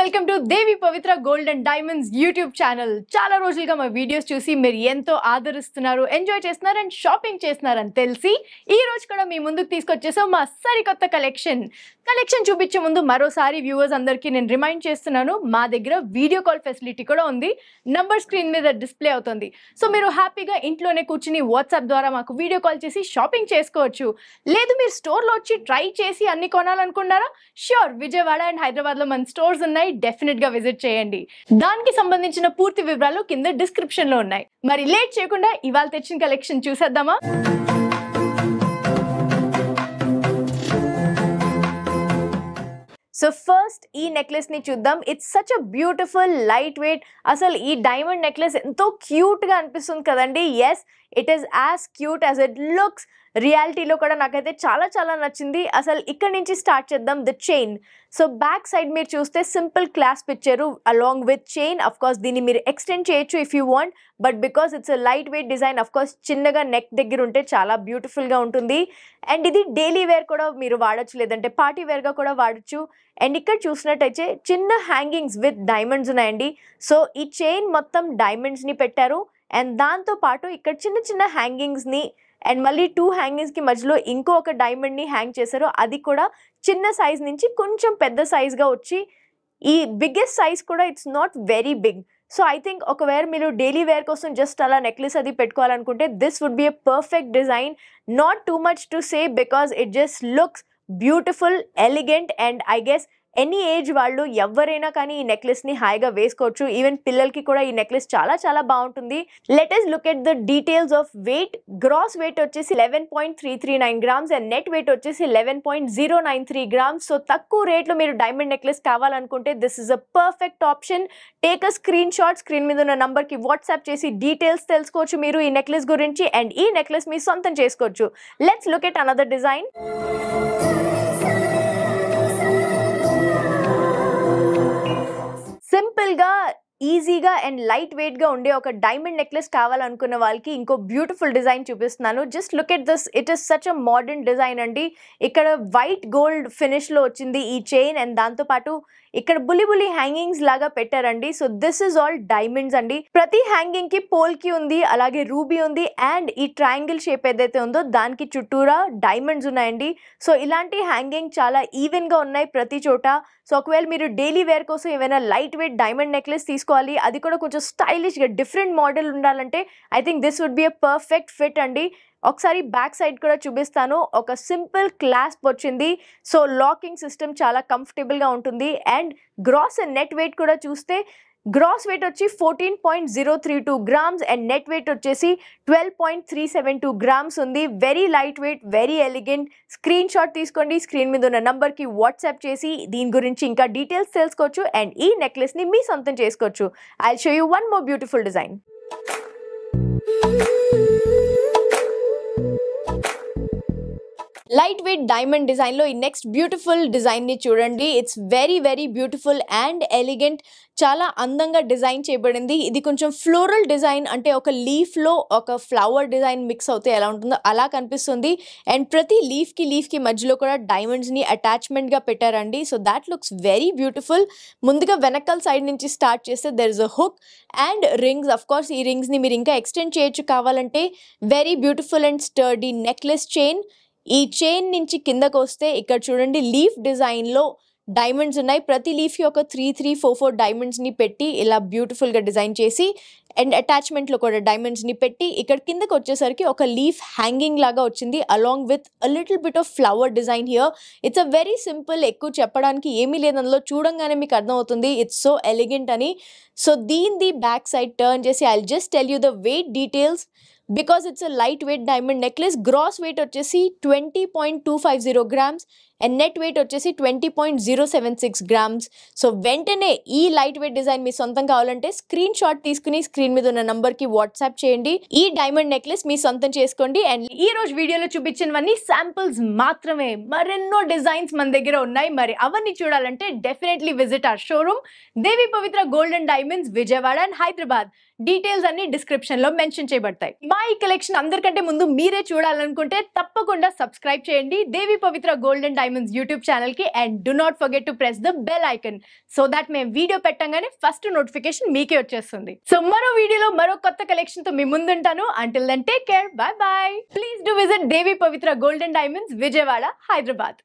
Welcome to Devi Pavitra gold and diamonds YouTube channel. చాలా రోజులుగా మా వీడియోస్ చూసి మీరు ఎంతో ఆదరిస్తున్నారు, ఎంజాయ్ చేస్తున్నారు అండ్ షాపింగ్ చేస్తున్నారని తెలిసి ఈ రోజు కూడా మీ ముందుకు తీసుకొచ్చేసాం మా సరికొత్త కలెక్షన్ చూపించే ముందు మరోసారి వ్యూవర్స్ అందరికీ నేను రిమైండ్ చేస్తున్నాను, మా దగ్గర వీడియో కాల్ ఫెసిలిటీ కూడా ఉంది. నంబర్ స్క్రీన్ మీద డిస్ప్లే అవుతుంది. సో మీరు హ్యాపీగా ఇంట్లోనే కూర్చుని వాట్సాప్ ద్వారా మాకు వీడియో కాల్ చేసి షాపింగ్ చేసుకోవచ్చు. లేదు మీరు స్టోర్లో వచ్చి ట్రై చేసి అన్ని కొనాలనుకున్నారా? ష్యూర్, విజయవాడ అండ్ హైదరాబాద్లో మన స్టోర్స్ ఉన్నాయి, డెఫినెట్ గా విజిట్ చేయండి. దానికి సంబంధించిన పూర్తి వివరాలు కింద డిస్క్రిప్షన్ లో ఉన్నాయి. మరి లేట్ చేయకుండా ఇవాళ తెచ్చిన కలెక్షన్ చూసేద్దామా? సో ఫస్ట్ ఈ నెక్లెస్ ని చూద్దాం. It's such a beautiful light weight. అసలు ఈ డైమండ్ నెక్లెస్ ఎంతో క్యూట్ గా అనిపిస్తుంది కదండి. Yes, it is as cute as it looks. రియాలిటీలో కూడా నాకైతే చాలా చాలా నచ్చింది. అసలు ఇక్కడ నుంచి స్టార్ట్ చేద్దాం. The chain. So back side మీరు చూస్తే సింపుల్ క్లాస్ప్ ఇచ్చారు along with chain. Of course దీన్ని మీరు ఎక్స్టెండ్ చేయొచ్చు if you want, but because it's light weight design of course చిన్నగా నెక్ దగ్గర ఉంటే చాలా బ్యూటిఫుల్గా ఉంటుంది. అండ్ ఇది డైలీ వేర్ కూడా మీరు వాడచ్చు, లేదంటే పార్టీ వేర్గా కూడా వాడచ్చు. అండ్ ఇక్కడ చూసినట్టయితే చిన్న హ్యాంగింగ్స్ విత్ డైమండ్స్ ఉన్నాయండి. సో ఈ చైన్ మొత్తం డైమండ్స్ని పెట్టారు. అండ్ దాంతో పాటు ఇక్కడ చిన్న చిన్న హ్యాంగింగ్స్ని అండ్ మళ్ళీ 2 హ్యాంగింగ్స్కి మధ్యలో ఇంకో ఒక డైమండ్ని హ్యాంగ్ చేశారు. అది కూడా చిన్న సైజ్ నుంచి కొంచెం పెద్ద సైజ్గా వచ్చి ఈ బిగ్గెస్ట్ సైజ్ కూడా it's not very big. So I think ఒకవేళ మీరు డైలీ వేర్ కోసం జస్ట్ అలా నెక్లెస్ అది పెట్టుకోవాలనుకుంటే this would be a perfect design. Not too much to say because it just looks beautiful, elegant and I guess any age వాళ్ళు ఎవరైనా కానీ ఈ నెక్లెస్ని హాయిగా వేసుకోవచ్చు. ఈవెన్ పిల్లలకి కూడా ఈ నెక్లెస్ చాలా చాలా బాగుంటుంది. Let us look at the details of weight. Gross weight వచ్చేసి 11.339 గ్రామ్స్ అండ్ నెట్ వెయిట్ వచ్చేసి 11.093 గ్రామ్స్. సో తక్కువ రేట్లో మీరు డైమండ్ నెక్లెస్ కావాలనుకుంటే this is a perfect option. Take a screen shot, screen మీద ఉన్న నంబర్కి వాట్సాప్ చేసి డీటెయిల్స్ తెలుసుకోవచ్చు మీరు ఈ నెక్లెస్ గురించి. అండ్ ఈ నెక్లెస్ మీ సొంతం చేసుకోవచ్చు. Let's look at another design. సింపుల్గా, ఈజీగా అండ్ లైట్ వెయిట్గా ఉండే ఒక డైమండ్ నెక్లెస్ కావాలనుకున్న వాళ్ళకి ఇంకో బ్యూటిఫుల్ డిజైన్ చూపిస్తున్నాను. Just look at this. It is such a modern design అండి. ఇక్కడ వైట్ గోల్డ్ ఫినిష్లో వచ్చింది ఈ చైన్ అండ్ దాంతోపాటు ఇక్కడ బుల్లి హ్యాంగింగ్స్ లాగా పెట్టారండి. So this is all diamonds అండి. ప్రతి హ్యాంగింగ్ కి పోల్కి ఉంది, అలాగే రూబీ ఉంది అండ్ ఈ ట్రయాంగిల్ షేప్ ఏదైతే ఉందో దానికి చుట్టూరా డైమండ్స్ ఉన్నాయండి. సో ఇలాంటి హ్యాంగింగ్ చాలా ఈవెన్ గా ఉన్నాయి ప్రతి చోట. సో ఒకవేళ మీరు డైలీ వేర్ కోసం ఏమైనా లైట్ వెయిట్ డైమండ్ నెక్లెస్ తీసుకోవాలి, అది కూడా కొంచెం స్టైలిష్ గా డిఫరెంట్ మోడల్ ఉండాలంటే I think this would be a perfect fit అండి. ఒకసారి బ్యాక్ సైడ్ కూడా చూపిస్తాను. ఒక సింపుల్ క్లాస్ప్ వచ్చింది. సో లాకింగ్ సిస్టమ్ చాలా కంఫర్టబుల్గా ఉంటుంది. And gross and net weight కూడా చూస్తే గ్రాస్ వెయిట్ వచ్చి 14.032 గ్రామ్స్ అండ్ నెట్ వెయిట్ వచ్చేసి 12.372 గ్రామ్స్ ఉంది. Very light weight, very elegant. Screen shot తీసుకోండి, స్క్రీన్ మీద ఉన్న నంబర్కి వాట్సాప్ చేసి దీని గురించి ఇంకా డీటెయిల్స్ తెలుసుకోవచ్చు అండ్ ఈ నెక్లెస్ని మీ సొంతం చేసుకోవచ్చు. I show you one more beautiful design. Light weight diamond డిజైన్లో ఈ నెక్స్ట్ బ్యూటిఫుల్ డిజైన్ని చూడండి. It's very very beautiful and elegant. చాలా అందంగా డిజైన్ చేయబడింది. ఇది కొంచెం ఫ్లోరల్ డిజైన్, అంటే ఒక లీఫ్లో ఒక ఫ్లవర్ డిజైన్ మిక్స్ అవుతే ఎలా ఉంటుందో అలా కనిపిస్తుంది. అండ్ ప్రతి లీఫ్కి మధ్యలో కూడా డైమండ్స్ని అటాచ్మెంట్గా పెట్టారండి. So that looks very beautiful. ముందుగా వెనకాల సైడ్ నుంచి స్టార్ట్ చేస్తే there is a hook and rings. Of course ఈ రింగ్స్ని మీరు ఇంకా ఎక్స్టెండ్ చేయొచ్చు కావాలంటే. Very beautiful and sturdy necklace chain. ఈ చైన్ నుంచి కిందకు వస్తే ఇక్కడ చూడండి లీఫ్ డిజైన్లో డైమండ్స్ ఉన్నాయి. ప్రతి లీఫ్కి ఒక 3-4 డైమండ్స్ని పెట్టి ఇలా బ్యూటిఫుల్గా డిజైన్ చేసి అండ్ అటాచ్మెంట్లో కూడా డైమండ్స్ని పెట్టి ఇక్కడ కిందకు వచ్చేసరికి ఒక లీఫ్ హ్యాంగింగ్ లాగా వచ్చింది along with a little bit of flower design here. It's a very simple. ఎక్కువ చెప్పడానికి ఏమీ లేదు అందులో, చూడంగానే మీకు అర్థమవుతుంది ఇట్స్ సో ఎలిగెంట్ అని. సో దీని బ్యాక్ సైడ్ టర్న్ చేసి I just tell you the weight details. Because it's a light weight diamond necklace. Gross weight వచ్చేసి 20.250 గ్రామ్స్ అండ్ నెట్ వెయిట్ వచ్చేసి 20.076 గ్రామ్స్. సో వెంటనే ఈ లైట్ వెయిట్ డిజైన్ మీ సొంతం కావాలంటే screen shot తీసుకుని screen మీద ఉన్న నంబర్కి వాట్సాప్ చేయండి. ఈ డైమండ్ నెక్లెస్ మీ సొంతం చేసుకోండి. అండ్ ఈ రోజు వీడియోలో చూపించినవన్నీ శాంపుల్స్ మాత్రమే. మరెన్నో డిజైన్స్ మన దగ్గర ఉన్నాయి. మరి అవన్నీ చూడాలంటే definitely visit our showroom Devi Pavitra gold and diamonds, Vijayawada and Hyderabad. Details అన్ని డిస్క్రిప్షన్ లో మెన్షన్ చేయబడతాయి. మా ఈ కలెక్షన్ అందరికంటే ముందు మీరే చూడాలనుకుంటే తప్పకుండా సబ్స్క్రైబ్ చేయండి Devi Pavitra gold and diamonds diamonds YouTube channel కి and do not forget to press the bell icon so that మేము వీడియో పెట్టంగానే ఫస్ట్ నోటిఫికేషన్ మీకే వచ్చేస్తుంది. సో మరో వీడియోలో మరో కొత్త కలెక్షన్ తో మీ ముందుంటాను. Until then take care, bye bye. Please do visit Devi Pavitra golden diamonds, Vijayawada, Hyderabad.